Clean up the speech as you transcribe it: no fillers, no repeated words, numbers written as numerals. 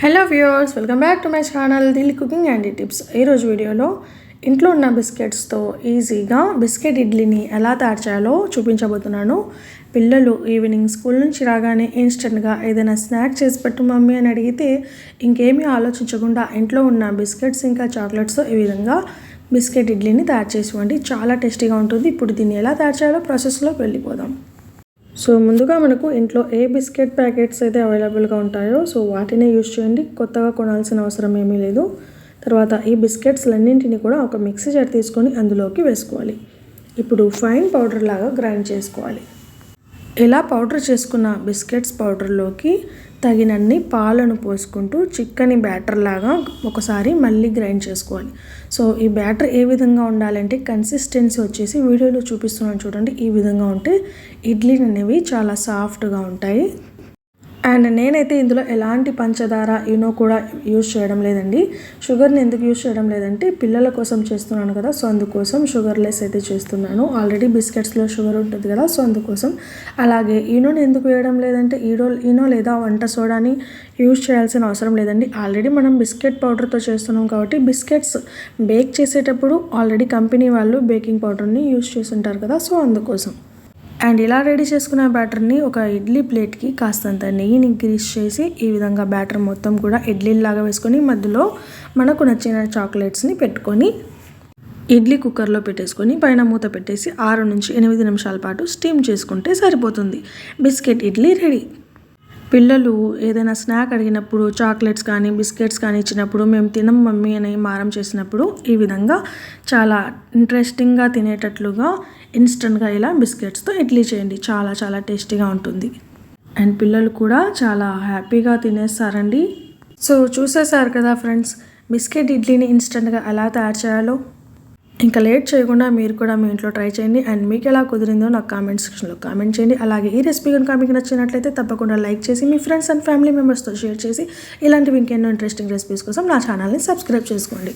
Hello viewers, welcome back to my channel Delhi cooking and tips. ఈరోజు వీడియోలో ఇంట్లో ఉన్న బిస్కెట్స్తో ఈజీగా బిస్కెట్ ఇడ్లీని ఎలా తయారు చేయాలో చూపించబోతున్నాను. పిల్లలు ఈవినింగ్ స్కూల్ నుంచి రాగానే ఇన్స్టెంట్గా ఏదైనా స్నాక్ చేసి పెట్టు మమ్మీ అని అడిగితే ఇంకేమీ ఆలోచించకుండా ఇంట్లో ఉన్న బిస్కెట్స్ ఇంకా చాక్లెట్స్తో ఈ విధంగా బిస్కెట్ ఇడ్లీని తయారు చేసి ఇవ్వండి. చాలా టేస్టీగా ఉంటుంది. ఇప్పుడు దీన్ని ఎలా తయారు చేయాలో ప్రాసెస్లోకి వెళ్ళిపోదాం. సో ముందుగా మనకు ఇంట్లో ఏ బిస్కెట్ ప్యాకెట్స్ అయితే అవైలబుల్గా ఉంటాయో సో వాటినే యూజ్ చేయండి. కొత్తగా కొనాల్సిన అవసరం ఏమీ లేదు. తర్వాత ఈ బిస్కెట్స్లన్నింటినీ కూడా ఒక మిక్సీ జార్ తీసుకొని అందులోకి వేసుకోవాలి. ఇప్పుడు ఫైన్ పౌడర్ లాగా గ్రైండ్ చేసుకోవాలి. ఇలా పౌడర్ చేసుకున్న బిస్కెట్స్ పౌడర్లోకి తగినన్ని పాలను పోసుకుంటూ చిక్కని బ్యాటర్ లాగా ఒకసారి మళ్ళీ గ్రైండ్ చేసుకోవాలి. సో ఈ బ్యాటర్ ఏ విధంగా ఉండాలంటే కన్సిస్టెన్సీ వచ్చేసి వీడియోలో చూపిస్తున్నాను చూడండి. ఈ విధంగా ఉంటే ఇడ్లీలు అనేవి చాలా సాఫ్ట్గా ఉంటాయి. అండ్ నేనైతే ఇందులో ఎలాంటి పంచదార ఈనో కూడా యూజ్ చేయడం లేదండి. షుగర్ని ఎందుకు యూజ్ చేయడం లేదంటే పిల్లల కోసం చేస్తున్నాను కదా, సో అందుకోసం షుగర్లెస్ అయితే చేస్తున్నాను. ఆల్రెడీ బిస్కెట్స్లో షుగర్ ఉంటుంది కదా, సో అందుకోసం. అలాగే ఈనోని ఎందుకు వేయడం లేదంటే ఈనో లేదా వంట సోడాని యూజ్ చేయాల్సిన అవసరం లేదండి. ఆల్రెడీ మనం బిస్కెట్ పౌడర్తో చేస్తున్నాం కాబట్టి బిస్కెట్స్ బేక్ చేసేటప్పుడు ఆల్రెడీ కంపెనీ వాళ్ళు బేకింగ్ పౌడర్ని యూజ్ చేస్తుంటారు కదా, సో అందుకోసం. అండ్ ఇలా రెడీ చేసుకున్న బ్యాటర్ని ఒక ఇడ్లీ ప్లేట్కి కాస్తంత నెయ్యిని గ్రీస్ చేసి ఈ విధంగా బ్యాటర్ మొత్తం కూడా ఇడ్లీలాగా వేసుకొని మధ్యలో మనకు నచ్చిన చాక్లెట్స్ని పెట్టుకొని ఇడ్లీ కుక్కర్లో పెట్టేసుకొని పైన మూత పెట్టేసి 6 నుంచి 8 నిమిషాల పాటు స్టీమ్ చేసుకుంటే సరిపోతుంది. Biscuit idli ready. పిల్లలు ఏదైనా స్నాక్ అడిగినప్పుడు చాక్లెట్స్ కానీ బిస్కెట్స్ కానీ ఇచ్చినప్పుడు మేము తినం మమ్మీ అని మారం చేసినప్పుడు ఈ విధంగా చాలా ఇంట్రెస్టింగ్గా తినేటట్లుగా ఇన్స్టెంట్గా ఇలా బిస్కెట్స్తో ఇడ్లీ చేయండి. చాలా చాలా టేస్టీగా ఉంటుంది. అండ్ పిల్లలు కూడా చాలా హ్యాపీగా తినేస్తారండి. సో చూసేసారు కదా ఫ్రెండ్స్, బిస్కెట్ ఇడ్లీని ఇన్స్టెంట్గా ఎలా తయారు చేయాలో. ఇంకా లేట్ చేయకుండా మీరు కూడా మీ ఇంట్లో ట్రై చేయండి. అండ్ మీకు ఎలా కుదిరిందో నాకు కామెంట్ సెక్షన్లో కామెంట్ చేయండి. అలాగే ఈ రెసిపీ కనుక మీకు నచ్చినట్లయితే తప్పకుండా లైక్ చేసి మీ ఫ్రెండ్స్ అండ్ ఫ్యామిలీ మెంబర్స్తో షేర్ చేసి ఇలాంటివి ఇంకెన్నో ఇంట్రెస్టింగ్ రెసిపీస్ కోసం నా ఛానల్ని సబ్స్క్రైబ్ చేసుకోండి.